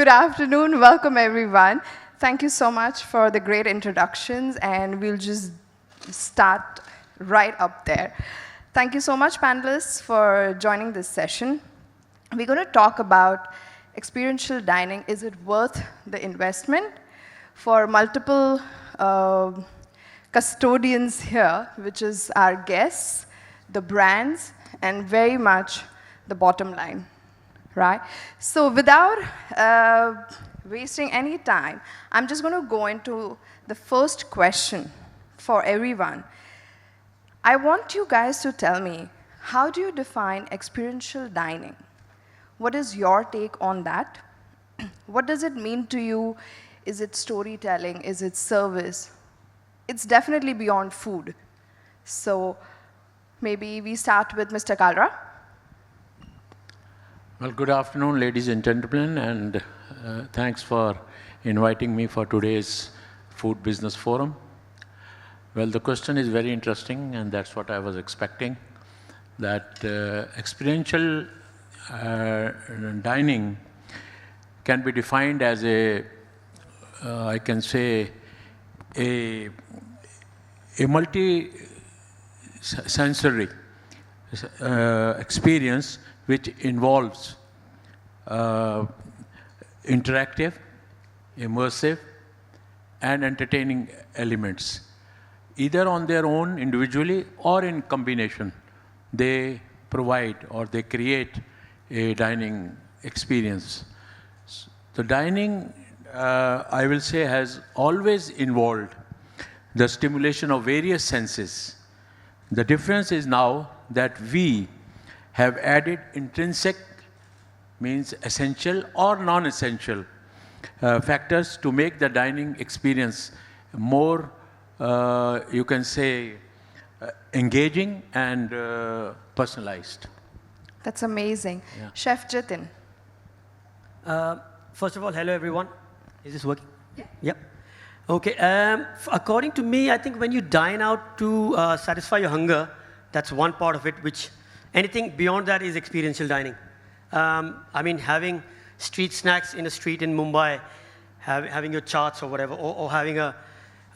Good afternoon. Welcome, everyone. Thank you so much for the great introductions, and we'll just start right up there. Thank you so much, panelists, for joining this session. We're going to talk about experiential dining. Is it worth the investment? For multiple custodians here, which is our guests, the brands, and very much the bottom line, right? So without wasting any time, I'm just going to go into the first question for everyone. I want you guys to tell me, how do you define experiential dining? What is your take on that? What does it mean to you? Is it storytelling? Is it service? It's definitely beyond food. So maybe we start with Mr. Kalra. Well, good afternoon, ladies and gentlemen, and thanks for inviting me for today's Food Business Forum. Well, the question is very interesting, and that's what I was expecting, that experiential dining can be defined as I can say, a multi-sensory experience which involves interactive, immersive, and entertaining elements. Either on their own individually or in combination, they provide or they create a dining experience. The dining, I will say, has always involved the stimulation of various senses. The difference is now that we have added intrinsic, means essential or non-essential factors to make the dining experience more, you can say, engaging and personalized. That's amazing. Yeah. Chef Jitin. First of all, hello everyone. Is this working? Yeah. Yep. Okay. According to me, I think when you dine out to satisfy your hunger, that's one part of it, which anything beyond that is experiential dining. I mean, having street snacks in a street in Mumbai, having your chaats or whatever, or having a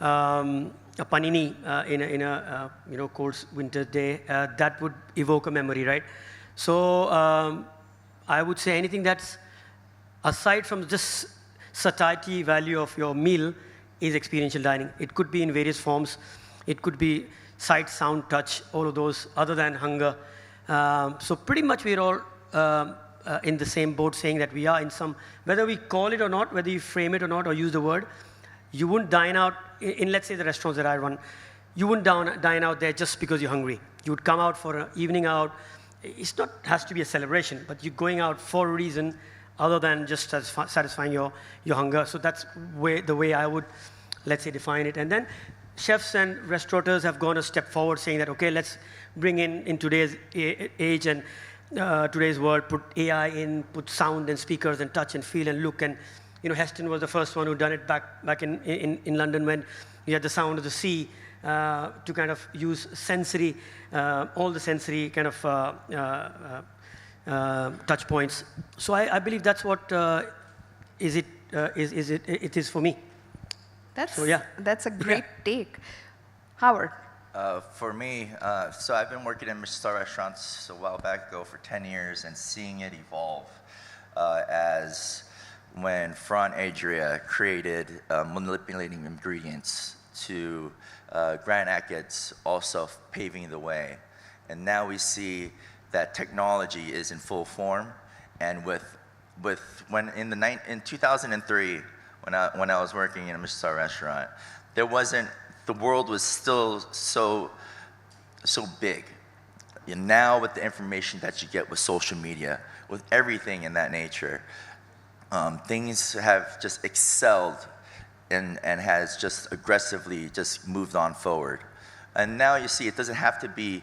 panini in a cold winter day, that would evoke a memory, right? So I would say anything that's aside from just satiety value of your meal is experiential dining. It could be in various forms. It could be sight, sound, touch, all of those other than hunger. So pretty much we're all in the same boat saying that we are in some, whether we call it or not, whether you frame it or not or use the word, you wouldn't dine out, in let's say the restaurants that I run, you wouldn't dine out there just because you're hungry. You would come out for an evening out. It's not, has to be a celebration, but you're going out for a reason other than just satisfying your hunger. So that's the way I would, let's say, define it. And then chefs and restaurateurs have gone a step forward saying that, okay, let's bring in today's age and today's world, put AI in, put sound and speakers and touch and feel and look. And, Heston was the first one who done it back in London when you had the sound of the sea to kind of use sensory, all the sensory kind of touch points. So I believe that's what it is for me. That's a great take. Howard. For me, so I've been working in Michelin restaurants a while back ago for 10 years and seeing it evolve as when Fran Adria created manipulating ingredients to Grant Achatz also paving the way. And now we see that technology is in full form, and in 2003, when I was working in a Michelin restaurant, the world was still so big. And now with the information that you get with social media, with everything in that nature, things have just excelled and has just aggressively just moved on forward. And now you see it doesn't have to be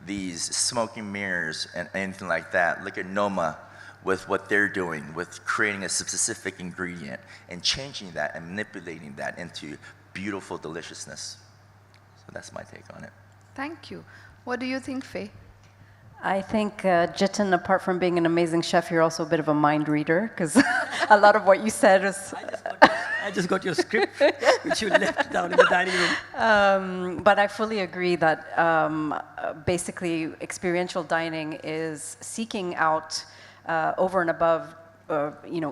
these smoking mirrors and anything like that. Look at Noma with what they're doing, with creating a specific ingredient and changing that and manipulating that into beautiful deliciousness. So that's my take on it. Thank you. What do you think, Faye? I think, Jitin, apart from being an amazing chef, you're also a bit of a mind reader, because a lot of what you said was. I just got your script, which you left down in the dining room. But I fully agree that basically experiential dining is seeking out over and above,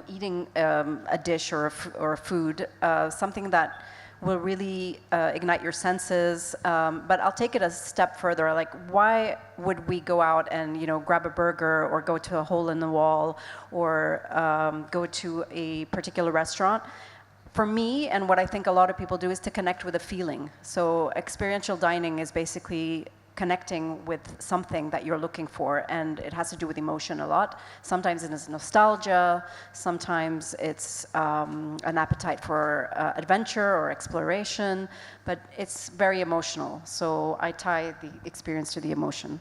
eating a dish or a food, something that will really ignite your senses. But I'll take it a step further. Like, why would we go out and grab a burger or go to a hole in the wall or go to a particular restaurant? For me, and what I think a lot of people do, is to connect with a feeling. So experiential dining is basically connecting with something that you're looking for, and it has to do with emotion a lot. Sometimes it is nostalgia, sometimes it's an appetite for adventure or exploration, but it's very emotional. So I tie the experience to the emotion.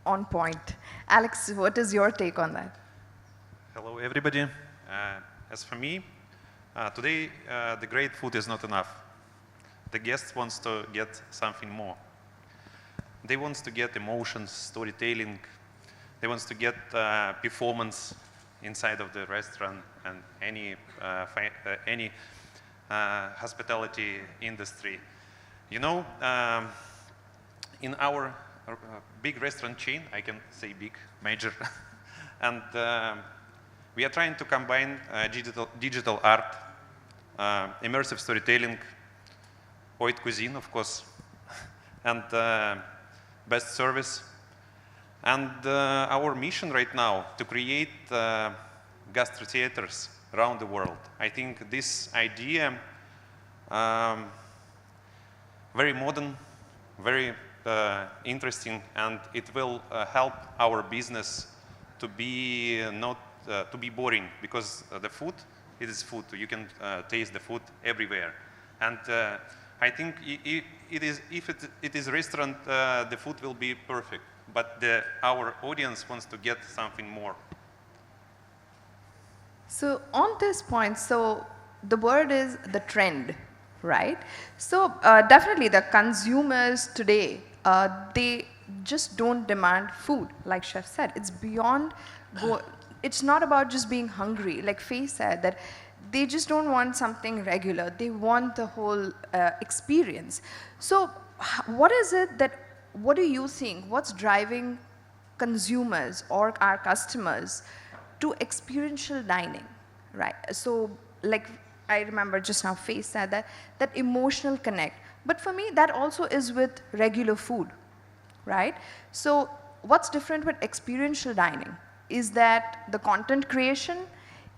On point. Alex, what is your take on that? Hello, everybody. As for me, today the great food is not enough. The guest wants to get something more. They want to get emotions, storytelling. They want to get performance inside of the restaurant and any hospitality industry. In our big restaurant chain, I can say big, major, and we are trying to combine digital art, immersive storytelling, haute cuisine, of course, and best service. And our mission right now to create gastro theaters around the world. I think this idea, very modern, very interesting, and it will help our business to be not to be boring, because the food, it is food. You can taste the food everywhere. And I think if it is a restaurant, the food will be perfect. But our audience wants to get something more. So on this point, so the word is the trend, right? So definitely the consumers today, they just don't demand food, like Chef said. It's beyond, it's not about just being hungry. Like Faye said, that they just don't want something regular. They want the whole experience. So what is it that, what do you think, what's driving consumers or our customers to experiential dining, right? So like I remember just now Faye said that emotional connect. But for me, that also is with regular food, right? So what's different with experiential dining is that the content creation,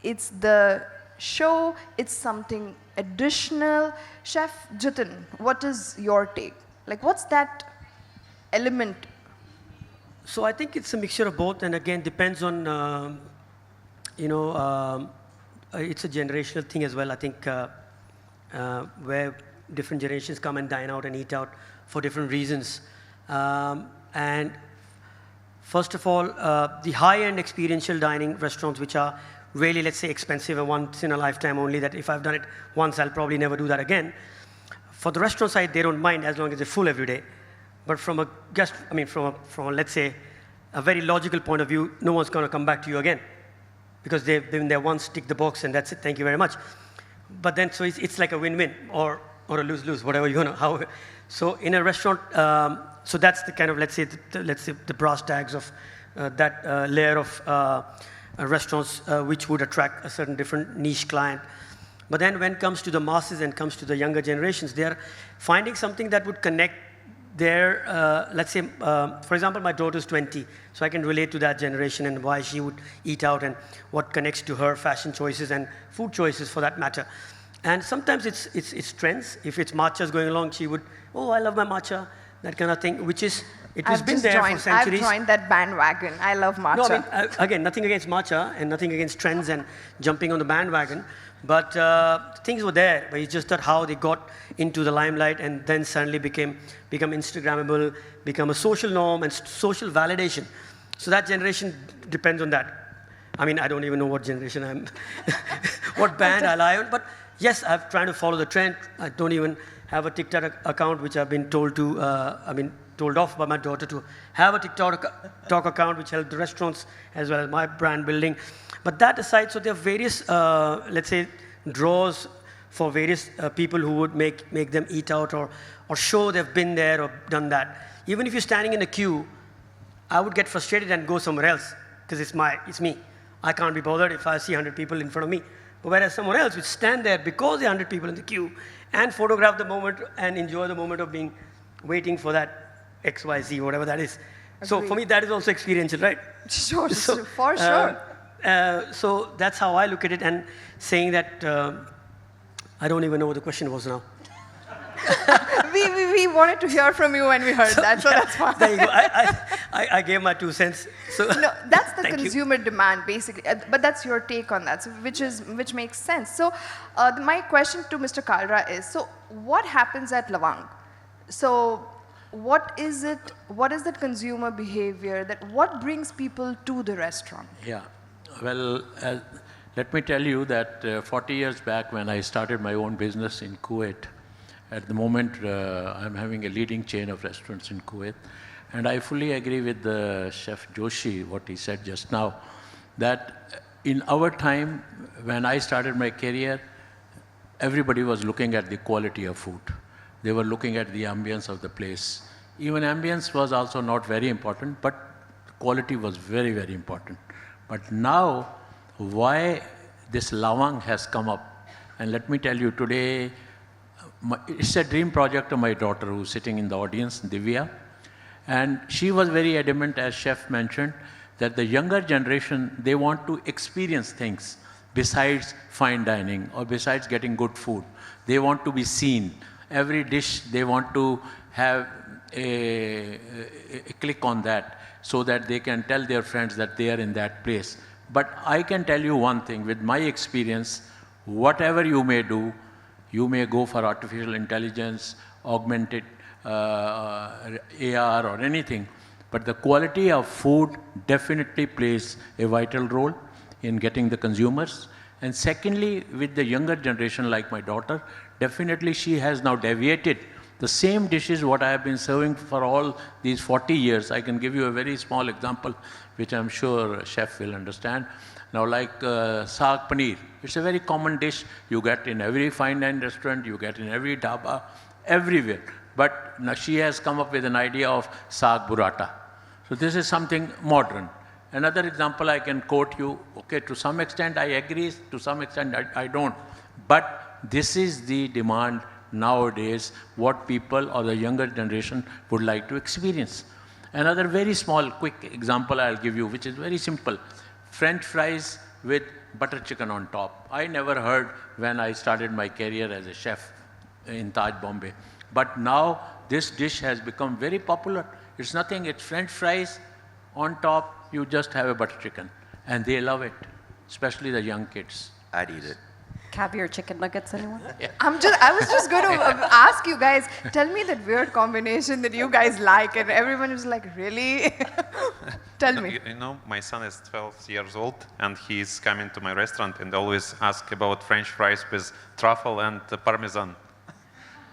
it's the show, it's something additional. Chef Jitin, what is your take? Like, what's that element? So I think it's a mixture of both, and again, depends on, it's a generational thing as well. I think where different generations come and dine out and eat out for different reasons. And first of all, the high-end experiential dining restaurants, which are really, let's say, expensive and once in a lifetime only, that if I've done it once, I'll probably never do that again. For the restaurant side, they don't mind as long as they're full every day. But from a guest, from a, let's say, a very logical point of view, no one's going to come back to you again, because they've been there once, tick the box, and that's it, thank you very much. But then, so it's like a win-win, or a lose-lose, whatever you know. How. So in a restaurant, so that's the kind of, let's say, the brass tags of that layer of restaurants which would attract a certain different niche client. But then when it comes to the masses and comes to the younger generations, they are finding something that would connect their, let's say, for example, my daughter's 20, so I can relate to that generation and why she would eat out and what connects to her fashion choices and food choices for that matter. And sometimes it's trends. If it's matcha's going along, she would, oh, I love my matcha, that kind of thing, which is, it has been there for centuries. I've joined that bandwagon. I love matcha. No, again, nothing against matcha and nothing against trends and jumping on the bandwagon. But things were there, but it's just that how they got into the limelight and then suddenly become Instagrammable, become a social norm and social validation. So that generation depends on that. I mean, I don't even know what generation I'm, what band I lie on, but yes, I'm trying to follow the trend. I don't even have a TikTok account, which I've been told to, told off by my daughter to have a TikTok account, which helped the restaurants as well as my brand building. But that aside, so there are various, let's say, draws for various people who would make them eat out or show they've been there or done that. Even if you're standing in a queue, I would get frustrated and go somewhere else because it's me. I can't be bothered if I see 100 people in front of me. But whereas someone else would stand there because there are 100 people in the queue and photograph the moment and enjoy the moment of waiting for that XYZ, whatever that is. Agreed. So for me, that is also experiential, right? Sure, So, for sure. So that's how I look at it, and saying that I don't even know what the question was now. we wanted to hear from you when we heard that, so that's fine. There you go. I gave my 2 cents. So No, that's the Thank you. consumer demand, basically. But that's your take on that, so which makes sense. So my question to Mr. Kalra is, so what happens at Lavang? So what is that consumer behavior, what brings people to the restaurant? Yeah. Well, let me tell you that 40 years back when I started my own business in Kuwait, at the moment I'm having a leading chain of restaurants in Kuwait. And I fully agree with Chef Joshi, what he said just now, that in our time, when I started my career, everybody was looking at the quality of food. They were looking at the ambience of the place. Even ambience was also not very important, but quality was very, very important. But now, why this Lavang has come up, and let me tell you today, it's a dream project of my daughter who's sitting in the audience, Divya. And she was very adamant, as Chef mentioned, that the younger generation, they want to experience things besides fine dining or besides getting good food. They want to be seen. Every dish, they want to have a click on that so that they can tell their friends that they are in that place. But I can tell you one thing, with my experience, whatever you may do, you may go for artificial intelligence, augmented AR or anything, but the quality of food definitely plays a vital role in getting the consumers. And secondly, with the younger generation like my daughter, definitely she has now deviated. The same dishes what I have been serving for all these 40 years, I can give you a very small example, which I'm sure Chef will understand. Now like saag paneer, it's a very common dish you get in every fine dining restaurant, you get in every dhaba, everywhere. But now she has come up with an idea of saag burrata. So this is something modern. Another example I can quote you, okay, to some extent I agree, to some extent I don't. But this is the demand nowadays, what people or the younger generation would like to experience. Another very small, quick example I'll give you, which is very simple. French fries with butter chicken on top. I never heard when I started my career as a chef in Taj Bombay. But now this dish has become very popular. It's nothing, it's French fries on top, you just have a butter chicken. And they love it, especially the young kids. I'd eat it. Caviar chicken nuggets, anyone? I was just going to ask you guys, tell me that weird combination that you guys like, and everyone was like, really? Tell me. You know, my son is 12 years old, and he's coming to my restaurant and always ask about French fries with truffle and Parmesan.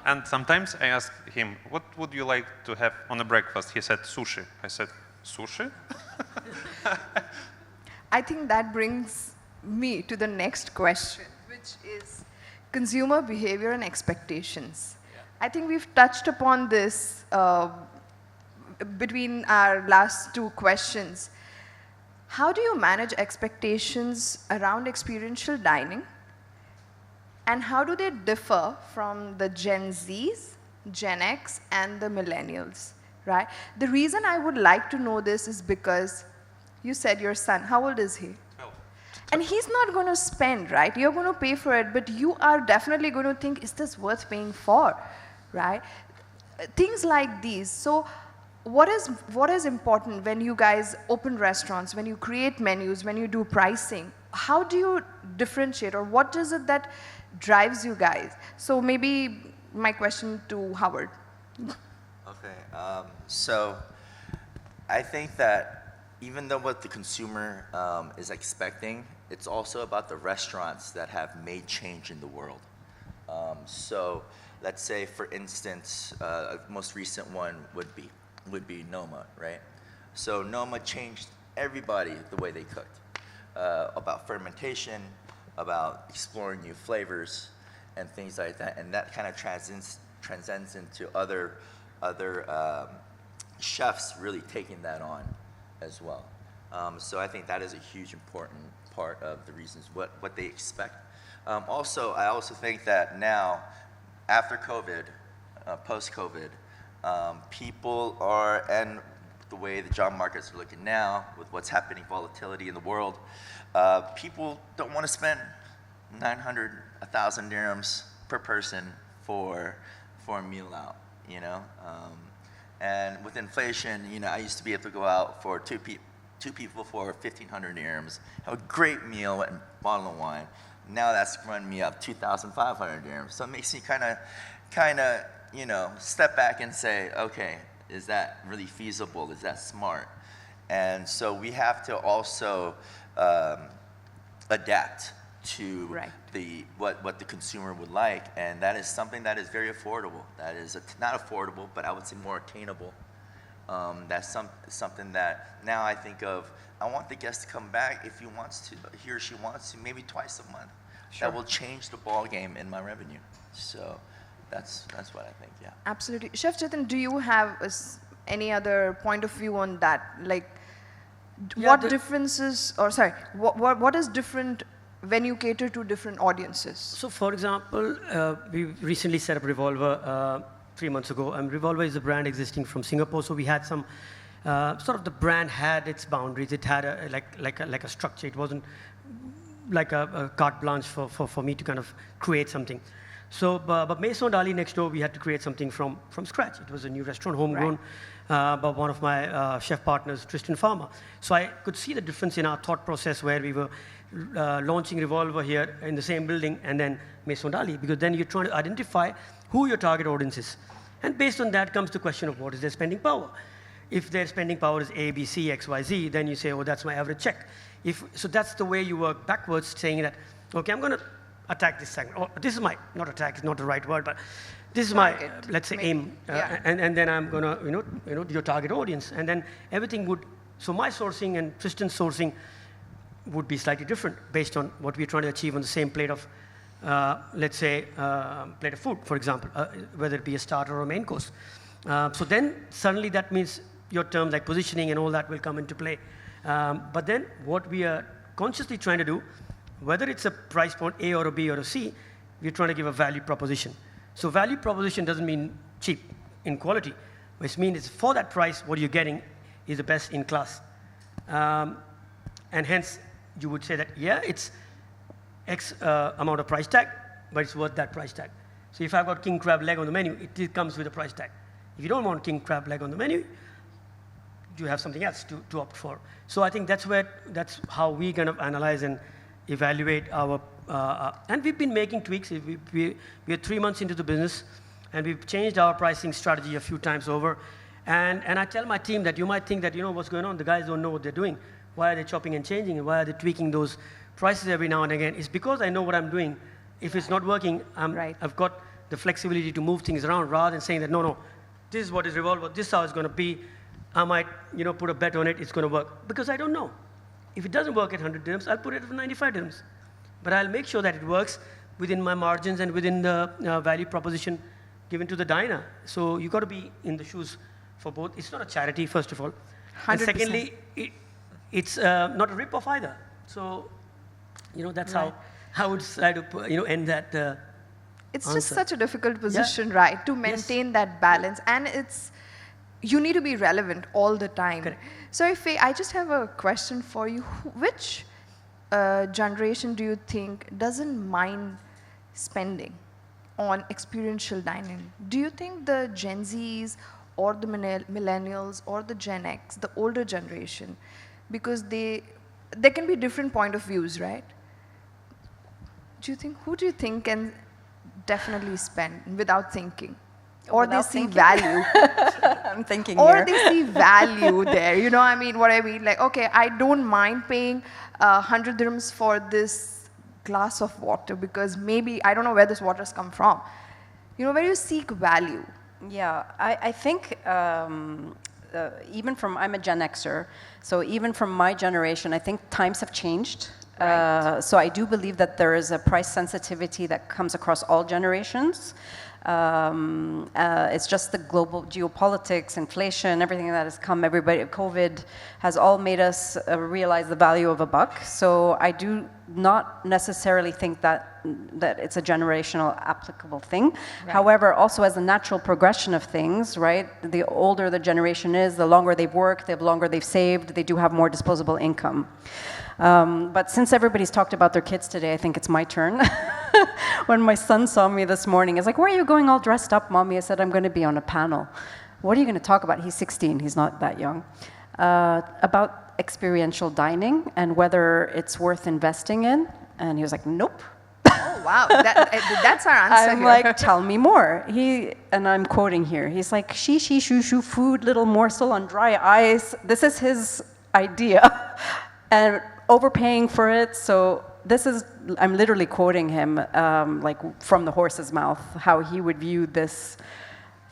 And sometimes I ask him, what would you like to have on a breakfast? He said, sushi. I said, sushi? I think that brings me to the next question, which is consumer behavior and expectations. Yeah. I think we've touched upon this between our last 2 questions. How do you manage expectations around experiential dining? And how do they differ from the Gen Zs, Gen X, and the millennials, right? The reason I would like to know this is because you said your son, how old is he? 12. And he's not going to spend, right? You're going to pay for it, but you are definitely going to think, is this worth paying for, right? Things like these. So what is important when you guys open restaurants, when you create menus, when you do pricing? How do you differentiate, or what is it that drives you guys? So maybe my question to Howard. Okay, so I think that even though what the consumer is expecting, it's also about the restaurants that have made change in the world. So let's say, for instance, a most recent one would be would be Noma, right? So Noma changed everybody the way they cooked, about fermentation, about exploring new flavors and things like that, and that kind of transcends into other chefs really taking that on as well. So I think that is a huge important part of the reasons what they expect. Also, I also think that now, after COVID, post-COVID, people are, and the way the job markets are looking now, with what's happening, volatility in the world, people don't want to spend 900, 1,000 dirhams per person for a meal out, you know? And with inflation, you know, I used to be able to go out for two people for 1,500 dirhams, have a great meal and bottle of wine. Now that's run me up 2,500 dirhams. So it makes me kind of, you know, step back and say, okay, is that really feasible? Is that smart? And so we have to also adapt to what the consumer would like, and that is something that is very affordable. That is not affordable, but I would say more attainable. That's something that now I think of. I want the guest to come back if he or she wants to, maybe twice a month. Sure. That will change the ball game in my revenue. So that's what I think. Yeah. Absolutely, Chef Jitin. Do you have any other point of view on that? Like, what differences, or sorry, what is different when you cater to different audiences? So, for example, we recently set up Revolver 3 months ago, and Revolver is a brand existing from Singapore. So we had some sort of, the brand had its boundaries. It had like a structure. It wasn't like a carte blanche for me to kind of create something. So, but Maison Dali next door, we had to create something from scratch. It was a new restaurant, homegrown, by one of my chef partners, Tristan Farmer. So I could see the difference in our thought process, where we were launching Revolver here in the same building, and then Maison Dali, because then you're trying to identify who your target audience is. And based on that comes the question of what is their spending power. If their spending power is A, B, C, X, Y, Z, then you say, oh, that's my average check. So that's the way you work backwards, saying that, okay, I'm going to attack this segment. Or this is my, not attack, is not the right word, but this is my, let's say, aim. And then I'm going to, you know, your target audience. And then everything would, so my sourcing and Tristan's sourcing would be slightly different based on what we're trying to achieve on the same plate of, let's say, plate of food, for example, whether it be a starter or a main course. So then suddenly that means your terms like positioning and all that will come into play. But then what we are consciously trying to do, whether it's a price point A or a B or a C, we're trying to give a value proposition. So value proposition doesn't mean cheap in quality, which means it's for that price, what you're getting is the best in class. And hence, you would say that, yeah, it's X amount of price tag, but it's worth that price tag. So if I've got king crab leg on the menu, it comes with a price tag. If you don't want king crab leg on the menu, you have something else to opt for. So I think that's how we kind of analyze and evaluate our, and we've been making tweaks. We're 3 months into the business, and we've changed our pricing strategy a few times over. And I tell my team that you might think that, you know, what's going on, the guys don't know what they're doing. Why are they chopping and changing, and why are they tweaking those prices every now and again? It's because I know what I'm doing. If it's not working, I've got the flexibility to move things around, rather than saying that, no, this is what is Revolver, this is how it's going to be. I might, you know, put a bet on it, it's going to work. Because I don't know. If it doesn't work at 100 dirhams, I'll put it at 95 dirhams. But I'll make sure that it works within my margins and within the value proposition given to the diner. So you've got to be in the shoes for both. It's not a charity, first of all. 100%. And secondly, it's not a rip-off either. So, you know, that's how I would try to, you know, end that It's answer. Just such a difficult position, right, to maintain that balance. And you need to be relevant all the time. Correct. So I just have a question for you. Which generation do you think doesn't mind spending on experiential dining? Do you think the Gen Zs or the millennials or the Gen X, the older generation, because there can be different point of views, right? Who do you think can definitely spend without thinking? Or Without they see thinking? value. I'm thinking Or here. they see value there. You know what I mean? Like, okay, I don't mind paying 100 dirhams for this glass of water because maybe I don't know where this water's come from. You know, where you seek value. Yeah, I think even from, I'm a Gen Xer, so even from my generation, I think times have changed. Right. So I do believe that there is a price sensitivity that comes across all generations. It's just the global geopolitics, inflation, everything that has come, COVID has all made us realize the value of a buck. So I do not necessarily think that it's a generational applicable thing. Right. However, also as a natural progression of things, right? The older the generation is, the longer they've worked, the longer they've saved, they do have more disposable income. But since everybody's talked about their kids today, I think it's my turn. When my son saw me this morning, he's like, "Where are you going all dressed up, Mommy?" I said, "I'm going to be on a panel." "What are you going to talk about?" He's 16, he's not that young. About experiential dining and whether it's worth investing in. And he was like, "Nope." Oh, wow. That's our answer. I'm here. like, "Tell me more." And I'm quoting here. He's like, "She, shoo, shoo, food, little morsel on dry ice." This is his idea. And overpaying for it. So this is, I'm literally quoting him, like from the horse's mouth, how he would view this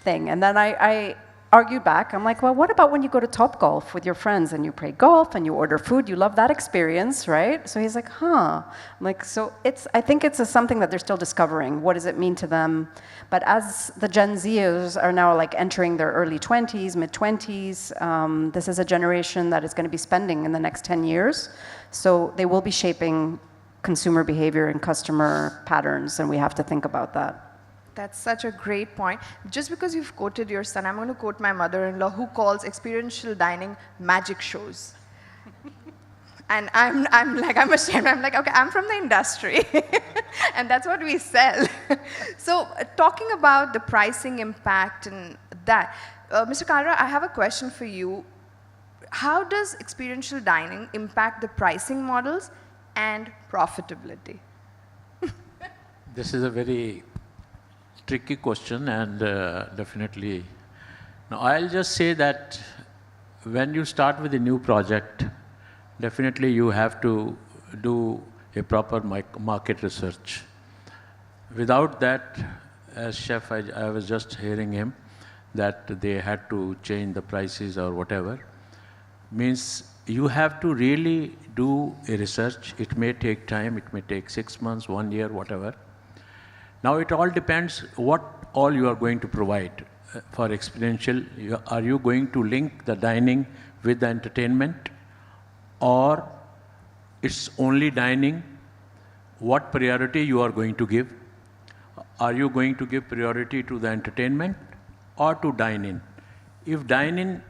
thing. And then I argued back. I'm like, well, what about when you go to Topgolf with your friends and you play golf and you order food? You love that experience, right? So he's like, huh. I'm like, so I think it's something that they're still discovering. What does it mean to them? But as the Gen Zers are now like entering their early 20s, mid 20s, this is a generation that is going to be spending in the next 10 years. So they will be shaping consumer behavior and customer patterns, and we have to think about that. That's such a great point. Just because you've quoted your son, I'm going to quote my mother-in-law, who calls experiential dining magic shows. And I'm ashamed. I'm like, okay, I'm from the industry. And that's what we sell. So talking about the pricing impact and that, Mr. Kalra, I have a question for you. How does experiential dining impact the pricing models and profitability? This is a very tricky question, and definitely. Now, I'll just say that when you start with a new project, definitely you have to do a proper market research. Without that, as chef, I was just hearing him that they had to change the prices or whatever. Means you have to really do a research. It may take time, it may take 6 months, 1 year, whatever. Now it all depends what all you are going to provide. For experiential, are you going to link the dining with the entertainment, or it's only dining? What priority you are going to give? Are you going to give priority to the entertainment or to dine-in? If dine-in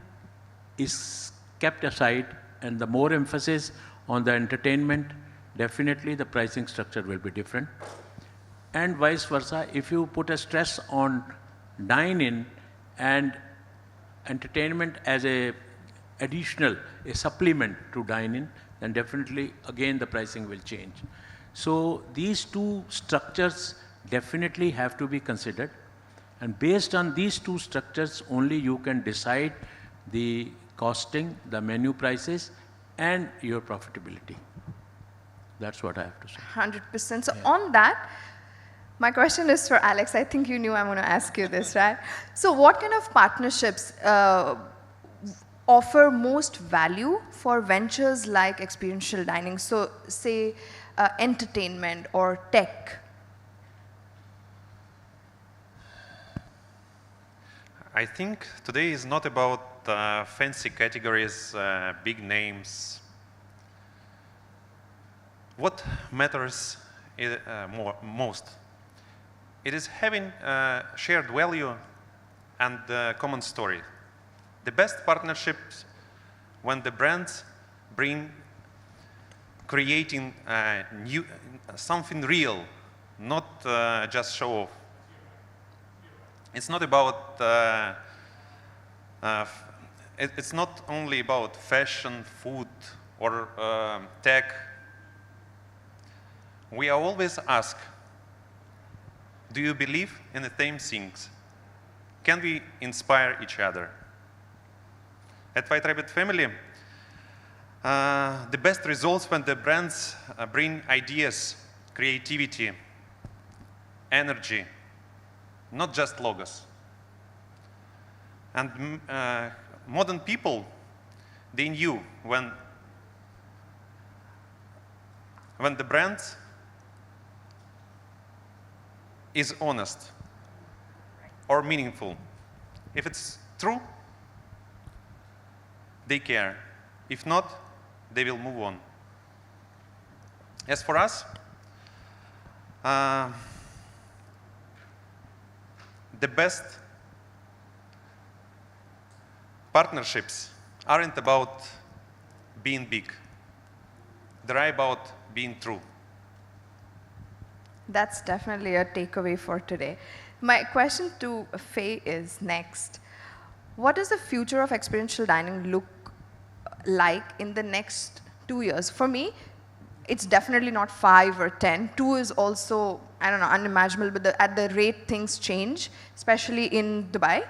is kept aside and the more emphasis on the entertainment, definitely the pricing structure will be different. And vice versa, if you put a stress on dine-in and entertainment as a supplement to dine-in, then definitely again the pricing will change. So these two structures definitely have to be considered, and based on these two structures only you can decide the costing, the menu prices, and your profitability. That's what I have to say. 100%. So on that, my question is for Alex. I think you knew I'm going to ask you this, right? So what kind of partnerships offer most value for ventures like experiential dining? So say entertainment or tech. I think today is not about fancy categories, big names. What matters most? It is having shared value and common story. The best partnerships when the brands bring creating something real, not just show off. It's not about it's not only about fashion, food, or tech. We are always asked, do you believe in the same things? Can we inspire each other? At White Rabbit Family, the best results when the brands bring ideas, creativity, energy, not just logos. And modern people, they knew when the brand is honest or meaningful. If it's true, they care. If not, they will move on. As for us, the best partnerships aren't about being big. They're about being true. That's definitely a takeaway for today. My question to Faye is next. What does the future of experiential dining look like in the next 2 years? For me, it's definitely not 5 or 10. 2 is also, I don't know, unimaginable, but at the rate things change, especially in Dubai.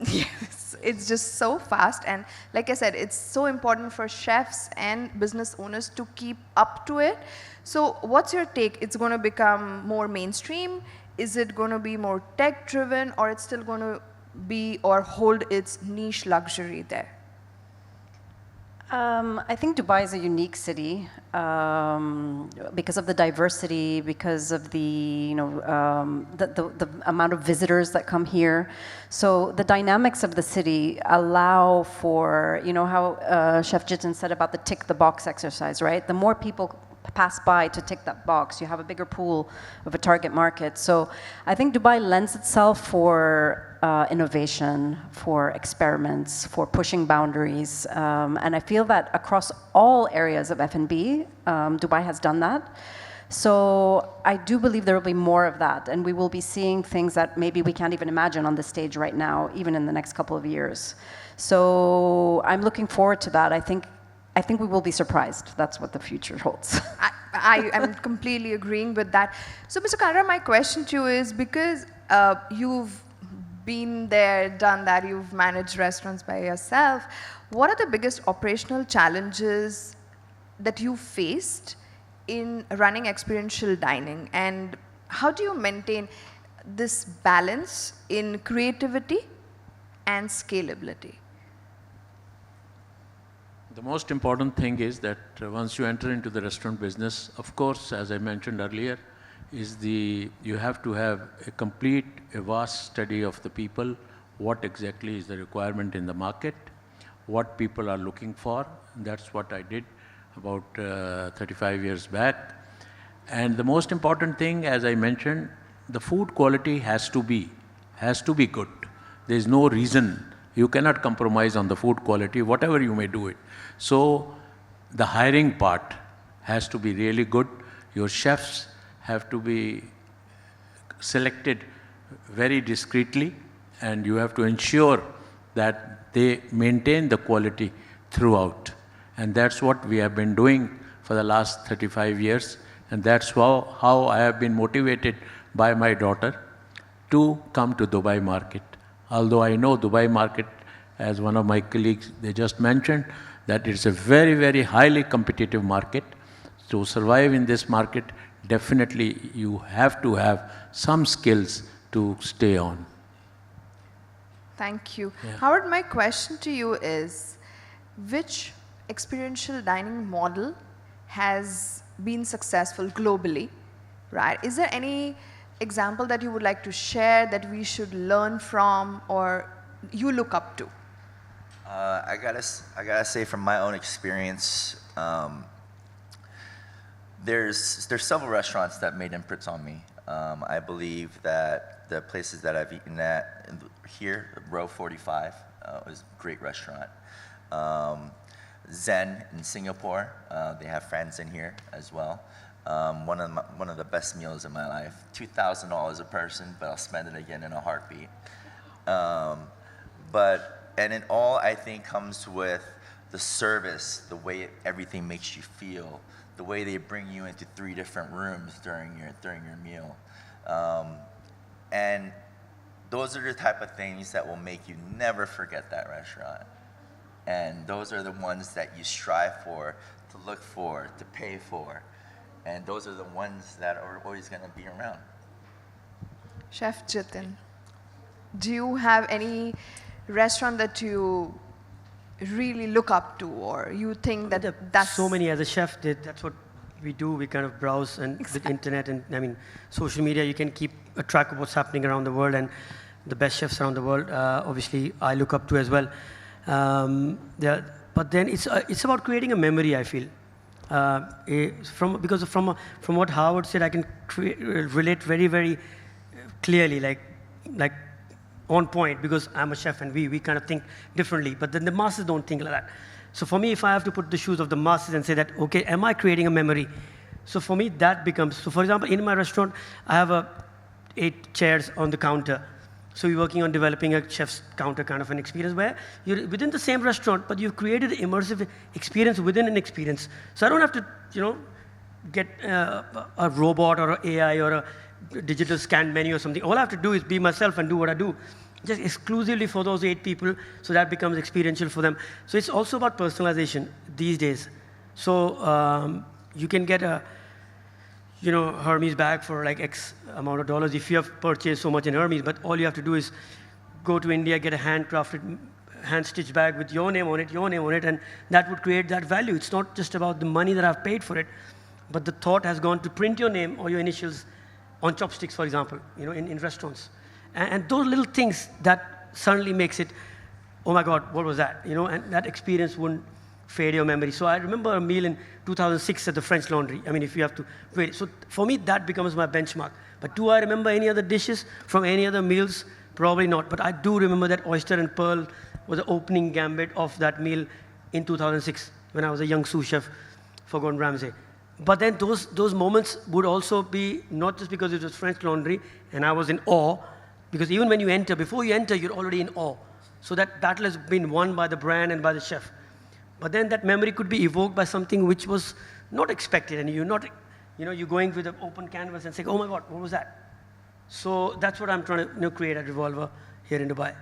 Yes, it's just so fast. And like I said, it's so important for chefs and business owners to keep up to it. So what's your take? It's going to become more mainstream? Is it going to be more tech-driven, or it's still going to be or hold its niche luxury there? I think Dubai is a unique city because of the diversity, because of the the amount of visitors that come here. So the dynamics of the city allow for how Chef Jitin said about the tick the box exercise, right? The more people pass by to tick that box, you have a bigger pool of a target market. So I think Dubai lends itself for innovation, for experiments, for pushing boundaries. And I feel that across all areas of F&B, Dubai has done that. So I do believe there will be more of that, and we will be seeing things that maybe we can't even imagine on the stage right now, even in the next couple of years. So I'm looking forward to that. I think we will be surprised. That's what the future holds. I am completely agreeing with that. So, Mr. Kalra, my question to you is, because you've been there, done that, you've managed restaurants by yourself, what are the biggest operational challenges that you faced in running experiential dining? And how do you maintain this balance in creativity and scalability? The most important thing is that once you enter into the restaurant business, of course, as I mentioned earlier, you have to have a vast study of the people, what exactly is the requirement in the market, what people are looking for. That's what I did about 35 years back. And the most important thing, as I mentioned, the food quality has to be good. There is no reason. You cannot compromise on the food quality, whatever you may do it. So the hiring part has to be really good. Your chefs have to be selected very discreetly, and you have to ensure that they maintain the quality throughout. And that's what we have been doing for the last 35 years. And that's how I have been motivated by my daughter to come to Dubai market. Although I know Dubai market, as one of my colleagues, they just mentioned, that it's a very, very highly competitive market. To survive in this market, definitely you have to have some skills to stay on. Thank you. Yeah. Howard, my question to you is, which experiential dining model has been successful globally, right? Is there any example that you would like to share that we should learn from or you look up to? I gotta say, from my own experience, there's several restaurants that made imprints on me. I believe that the places that I've eaten at here, Row 45, was a great restaurant. Zen in Singapore, they have friends in here as well. One of the best meals in my life. $2,000 a person, but I'll spend it again in a heartbeat. And it all, I think, comes with the service, the way everything makes you feel, the way they bring you into 3 different rooms during your meal. And those are the type of things that will make you never forget that restaurant. And those are the ones that you strive for, to look for, to pay for. And those are the ones that are always going to be around. Chef Jitin, do you have any restaurant that you really look up to, or you think that that's... So many. As a chef, that's what we do. We kind of browse, and with internet and, I mean, social media, you can keep a track of what's happening around the world, and the best chefs around the world, obviously, I look up to as well. But then it's about creating a memory, I feel. Because from what Howard said, I can relate very, very clearly, like on point, because I'm a chef and we kind of think differently. But then the masses don't think like that. So for me, if I have to put the shoes of the masses and say that, okay, am I creating a memory? So for me, that becomes, so for example, in my restaurant, I have 8 chairs on the counter. So we're working on developing a chef's counter kind of an experience where you're within the same restaurant, but you've created an immersive experience within an experience. So I don't have to, get a robot or an AI or a digital scanned menu or something. All I have to do is be myself and do what I do, just exclusively for those 8 people, so that becomes experiential for them. So it's also about personalization these days. So you can get a Hermes bag for like X amount of dollars if you have purchased so much in Hermes, but all you have to do is go to India, get a handcrafted, hand-stitched bag with your name on it, and that would create that value. It's not just about the money that I've paid for it, but the thought has gone to print your name or your initials on chopsticks, for example, in restaurants. And those little things that suddenly makes it, oh my God, what was that? And that experience wouldn't fade your memory. So I remember a meal in 2006 at the French Laundry. I mean, if you have to wait. So for me, that becomes my benchmark. But do I remember any other dishes from any other meals? Probably not. But I do remember that oyster and pearl was the opening gambit of that meal in 2006 when I was a young sous chef for Gordon Ramsay. But then those moments would also be not just because it was French Laundry and I was in awe, because even when you enter, before you enter, you're already in awe. So that battle has been won by the brand and by the chef. But then that memory could be evoked by something which was not expected, and you're going with an open canvas and saying, oh my God, what was that? So that's what I'm trying to create at Revolver here in Dubai.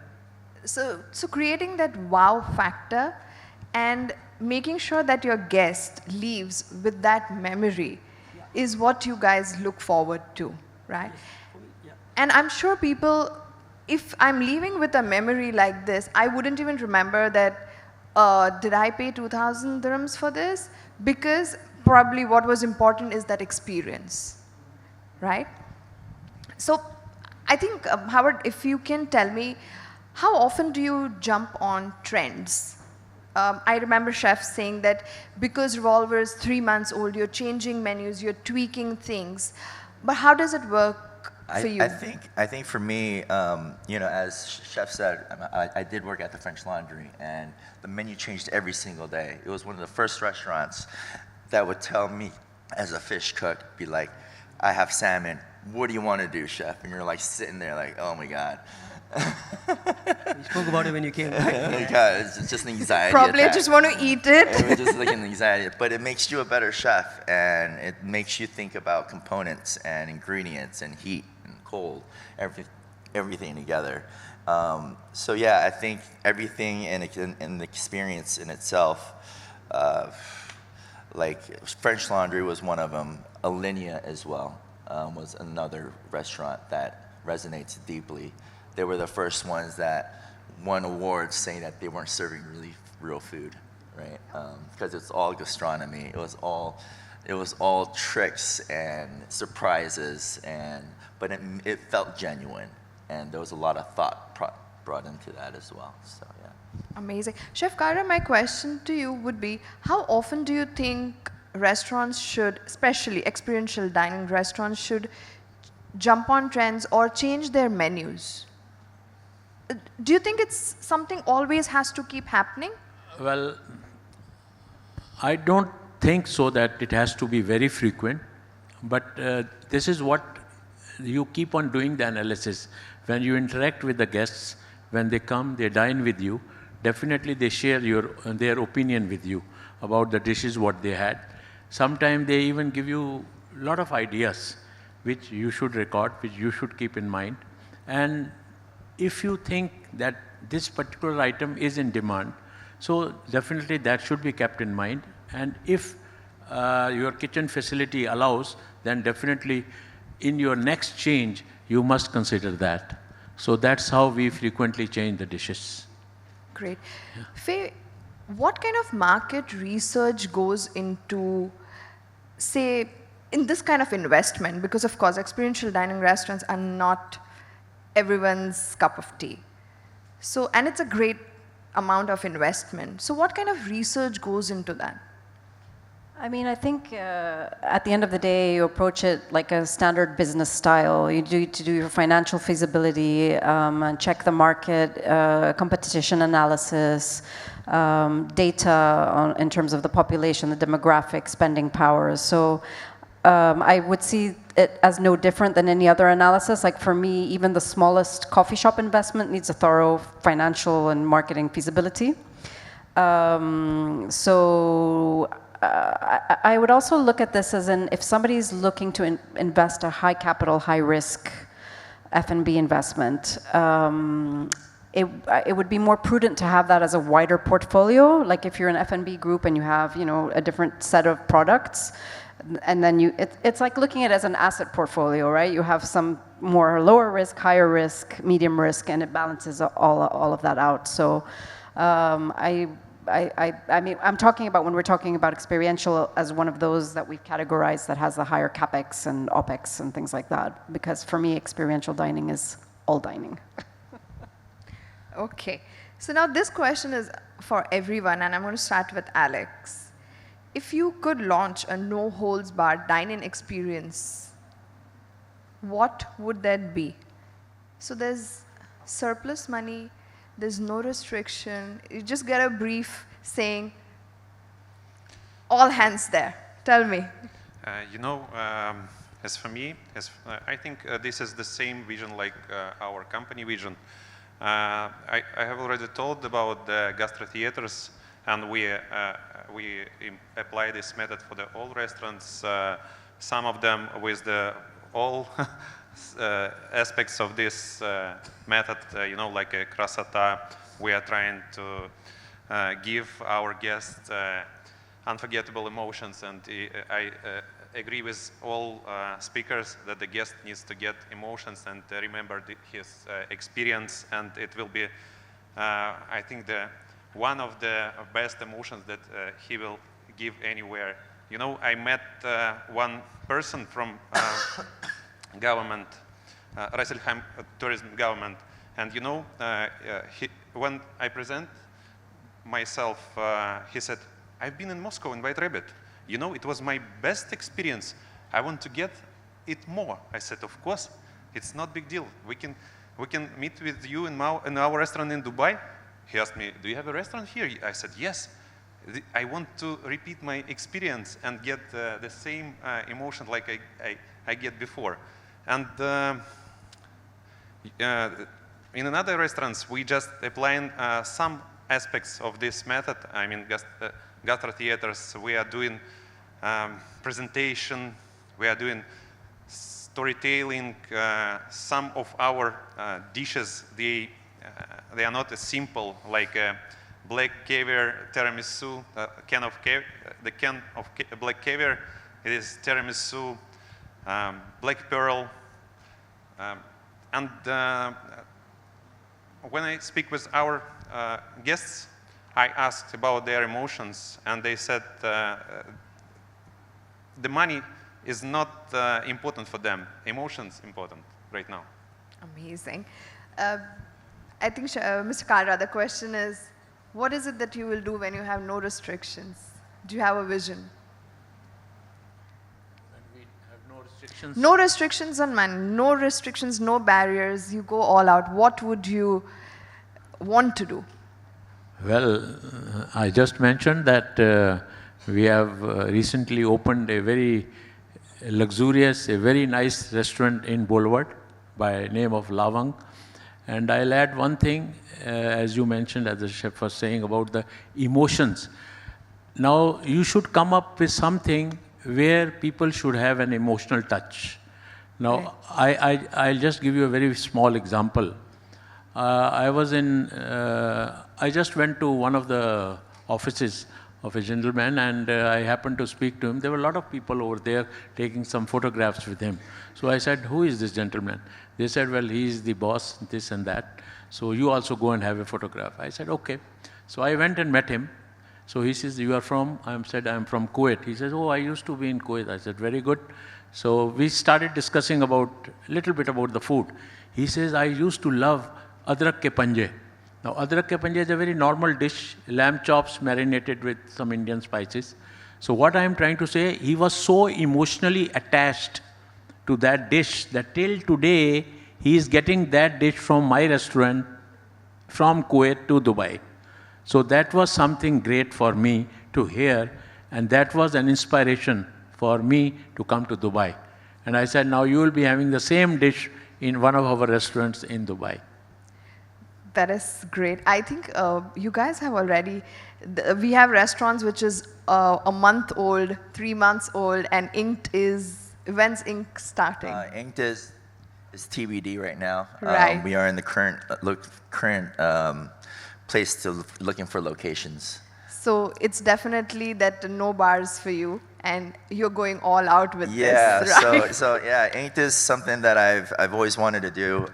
So creating that wow factor and making sure that your guest leaves with that memory is what you guys look forward to, right? Yeah. And I'm sure people, if I'm leaving with a memory like this, I wouldn't even remember that, did I pay 2,000 dirhams for this? Because probably what was important is that experience, right? So I think, Howard, if you can tell me, how often do you jump on trends? I remember chefs saying that because Revolver is 3 months old, you're changing menus, you're tweaking things. But how does it work for you? I think for me, as Chef said, I did work at the French Laundry, and the menu changed every single day. It was one of the first restaurants that would tell me, as a fish cook, be like, I have salmon. What do you want to do, chef? And you're like sitting there like, oh my God. We spoke about it when you came back. Oh my God, it's just an anxiety Probably attack. I just want to eat it. It was just like an anxiety, but it makes you a better chef, and it makes you think about components and ingredients and heat and cold, everything together. So yeah, I think everything in the experience in itself, like French Laundry was one of them. Alinea as well was another restaurant that resonates deeply. They were the first ones that won awards saying that they weren't serving really real food, right? Because it's all gastronomy. It was all tricks and surprises, but it felt genuine, and there was a lot of thought brought into that as well. So yeah. Amazing. Chef Kalra, my question to you would be, how often do you think restaurants should, especially experiential dining restaurants, should jump on trends or change their menus? Do you think it's something always has to keep happening? Well, I don't think so that it has to be very frequent, but this is what you keep on doing the analysis. When you interact with the guests, when they come, they dine with you, definitely they share their opinion with you about the dishes, what they had. Sometimes they even give you a lot of ideas which you should record, which you should keep in mind. And if you think that this particular item is in demand, so definitely that should be kept in mind. And if your kitchen facility allows, then definitely in your next change, you must consider that. So that's how we frequently change the dishes. Great. Faye, what kind of market research goes into, say, in this kind of investment? Because of course, experiential dining restaurants are not everyone's cup of tea. So, and it's a great amount of investment. So what kind of research goes into that? I mean, I think at the end of the day, you approach it like a standard business style. You need to do your financial feasibility, and check the market, competition analysis, data in terms of the population, the demographics, spending powers. So I would see it as no different than any other analysis. Like for me, even the smallest coffee shop investment needs a thorough financial and marketing feasibility. I would also look at this as if somebody's looking to invest a high capital, high risk F&B investment, it would be more prudent to have that as a wider portfolio. Like if you're an F&B group and you have, you know, a different set of products, and then it's like looking at it as an asset portfolio, right? You have some more lower risk, higher risk, medium risk, and it balances all of that out. So I mean, I'm talking about when we're talking about experiential as one of those that we've categorized that has the higher capex and opex and things like that. Because for me, experiential dining is all dining. Okay. So now this question is for everyone, and I'm going to start with Alex. If you could launch a no-holds-barred dine-in experience, what would that be? So there's surplus money, there's no restriction. You just get a brief saying, all hands there. Tell me. You know, as for me, I think this is the same vision like our company vision. I have already told about the gastro theaters, and we apply this method for all restaurants. Some of them with all aspects of this method, you know, like a krasota, we are trying to give our guests unforgettable emotions, and I agree with all speakers that the guest needs to get emotions and remember his experience, and it will be, I think, one of the best emotions that he will give anywhere. You know, I met one person from government, Rasselheim tourism government, and you know, when I present myself, he said, I've been in Moscow in White Rabbit. You know, it was my best experience. I want to get it more. I said, of course, it's not big deal. We can meet with you in our restaurant in Dubai. He asked me, do you have a restaurant here? I said, yes. I want to repeat my experience and get the same emotion like I get before. And in another restaurants, we just applying some aspects of this method. I mean, gastro theaters, we are doing presentation, we are doing storytelling. Some of our dishes, they are not as simple, like black caviar tiramisu, the can of black caviar, it is tiramisu, black pearl. And when I speak with our guests, I asked about their emotions, and they said the money is not important for them. Emotions important right now. Amazing. I think, Mr. Kalra, the question is, what is it that you will do when you have no restrictions? Do you have a vision? When we have no restrictions? No restrictions on money, no restrictions, no barriers. You go all out. What would you want to do? Well, I just mentioned that we have recently opened a very luxurious, a very nice restaurant in Boulevard by name of Lavang. And I'll add one thing, as you mentioned, as the chef was saying about the emotions. Now, you should come up with something where people should have an emotional touch. Now, I'll just give you a very small example. I just went to one of the offices of a gentleman, and I happened to speak to him. There were a lot of people over there taking some photographs with him. So I said, who is this gentleman? They said, well, he is the boss, this and that. So you also go and have a photograph. I said, okay. So I went and met him. So he says, you are from? I said, I'm from Kuwait. He says, oh, I used to be in Kuwait. I said, very good. So we started discussing about, a little bit about the food. He says, I used to love adrak ke panje. Now, adrak ke panje is a very normal dish, lamb chops marinated with some Indian spices. So what I am trying to say, he was so emotionally attached to that dish that till today, he is getting that dish from my restaurant from Kuwait to Dubai. So that was something great for me to hear, and that was an inspiration for me to come to Dubai. And I said, now you will be having the same dish in one of our restaurants in Dubai. That is great. I think you guys have already, we have restaurants which is a month old, 3 months old, and Inked is, when's Ink starting? Inked is TBD right now. Right. We are in the current place to looking for locations. So it's definitely that no bars for you, and you're going all out with Yeah, this, right? so yeah, Inked is something that I've always wanted to do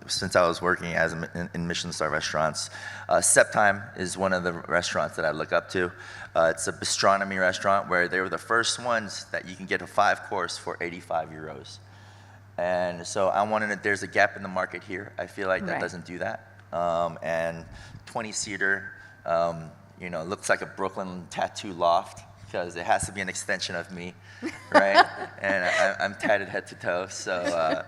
since I was working as in Michelin star restaurants. Septime is one of the restaurants that I look up to. It's a gastronomy restaurant where they were the first ones that you can get a 5-course for 85 euros. And so I wanted to, there's a gap in the market here. I feel like that Right. doesn't do that. And 20-seater, you know, looks like a Brooklyn tattoo loft because it has to be an extension of me, right? And I'm tatted head to toe. So,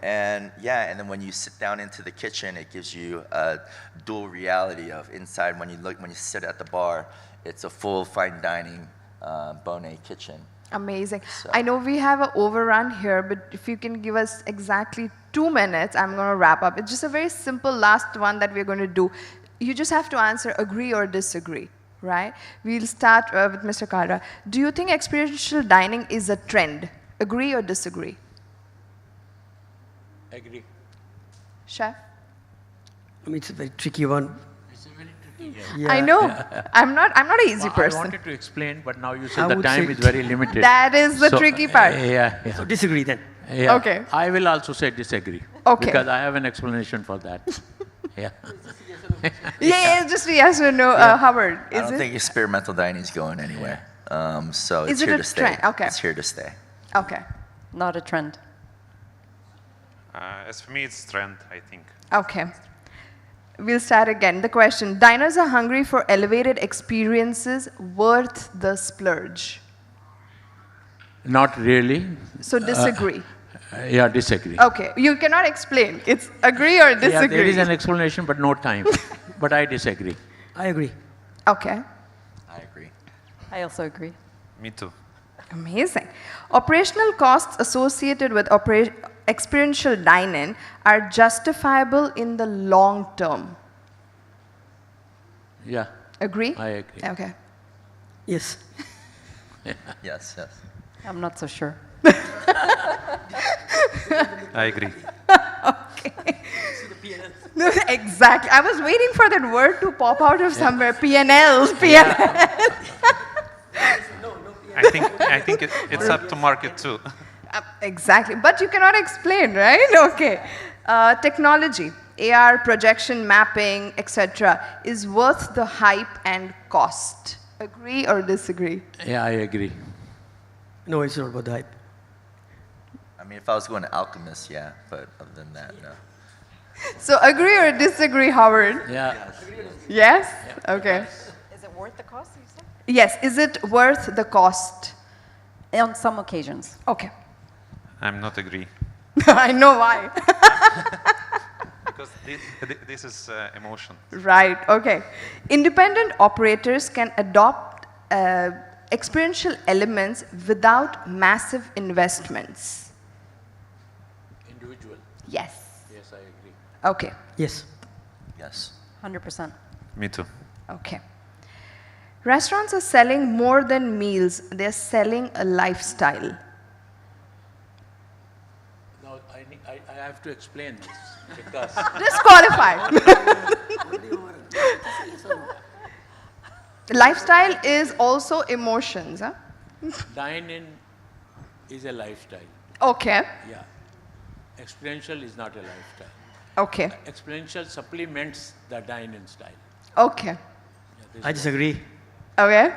and yeah, and then when you sit down into the kitchen, it gives you a dual reality of inside. When you sit at the bar, it's a full fine dining Bonnet kitchen. Amazing. So- I know we have an overrun here, but if you can give us exactly 2 minutes, I'm going to wrap up. It's just a very simple last one that we're going to do. You just have to answer agree or disagree, right? We'll start with Mr. Kalra. Do you think experiential dining is a trend? Agree or disagree? Agree. Chef? I mean, it's a very tricky one. It's a very tricky. Yeah. I know. I'm not an easy I person. wanted to explain, but now you I said the would time say is very limited. That is the tricky part. Yeah. So disagree then. Yeah. Okay. I will also say disagree. Okay. Because I have an explanation for that. Yeah. Yeah, just a yes or no. Howard, I is don't it? think experimental dining is going anywhere. So Is it's it here a to stay. trend? Okay. It's here to stay. Okay. Not a trend. As for me, it's trend, I think. Okay. We'll start again. The question, diners are hungry for elevated experiences worth the splurge. Not really. So disagree. Yeah, disagree. Okay. You cannot explain. It's agree or Yeah, there disagree. is an explanation, but no time. But I disagree. I agree. Okay. I agree. I also agree. Me too. Amazing. Operational costs associated with experiential dining are justifiable in the long term. Yeah, Agree? I agree. Okay. Yes. Yes, yes. I'm not so sure. I agree. No, exactly. I was waiting for that word to pop out of somewhere. PNLs, PNL. I think it's up to market too. Exactly. But you cannot explain, right? Okay. Technology, AR, projection, mapping, etc., is worth the hype and cost. Agree or disagree? Yeah, I agree. No, it's not about the hype. I mean, if I was going to Alchemist, yeah, but other than that, no. So agree or disagree, Howard? Yeah. Yes? Okay. Is it worth the cost, you said? Yes. Is it worth the cost? On some occasions. Okay. I'm not agree. I know why. Because this is emotion. Right. Okay. Independent operators can adopt experiential elements without massive investments. Individual. Yes. Yes, I agree. Okay. Yes. Yes. 100%. Me too. Okay. Restaurants are selling more than meals. They're selling a lifestyle. Now, I have to explain this because Disqualified. Lifestyle is also emotions, huh? Dine-in is a lifestyle. Okay, Yeah. Experiential is not a lifestyle. okay, Experiential supplements the dine-in style. okay, I disagree. okay.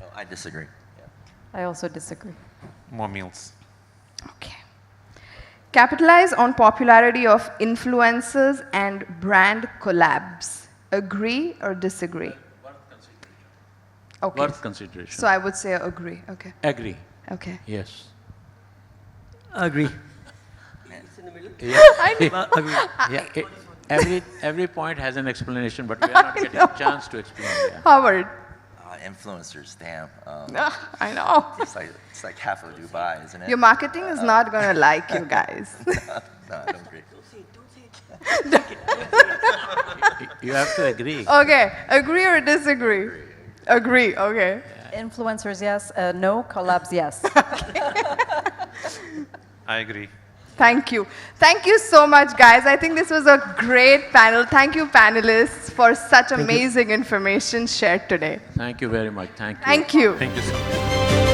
Oh, I disagree. I also disagree. More meals. Okay. Capitalize on popularity of influencers and brand collabs. Agree or disagree? Okay. Worth consideration. So I would say agree. Okay. Agree. Okay. Yes. Agree. Yeah. Agree. Yeah. Every point has an explanation, but we are not getting a chance to explain. Yeah. Howard. Influencers, damn. I know. It's like half of Dubai, isn't it? Your marketing is not going to like you guys. No, I don't agree. You have to agree. Okay. Agree or disagree? Agree. Okay. Influencers, yes. No. Collabs, yes. I agree. Thank you. Thank you so much, guys. I think this was a great panel. Thank you, panelists, for such amazing information shared today. Thank you very much. Thank you. Thank you. Thank you so much.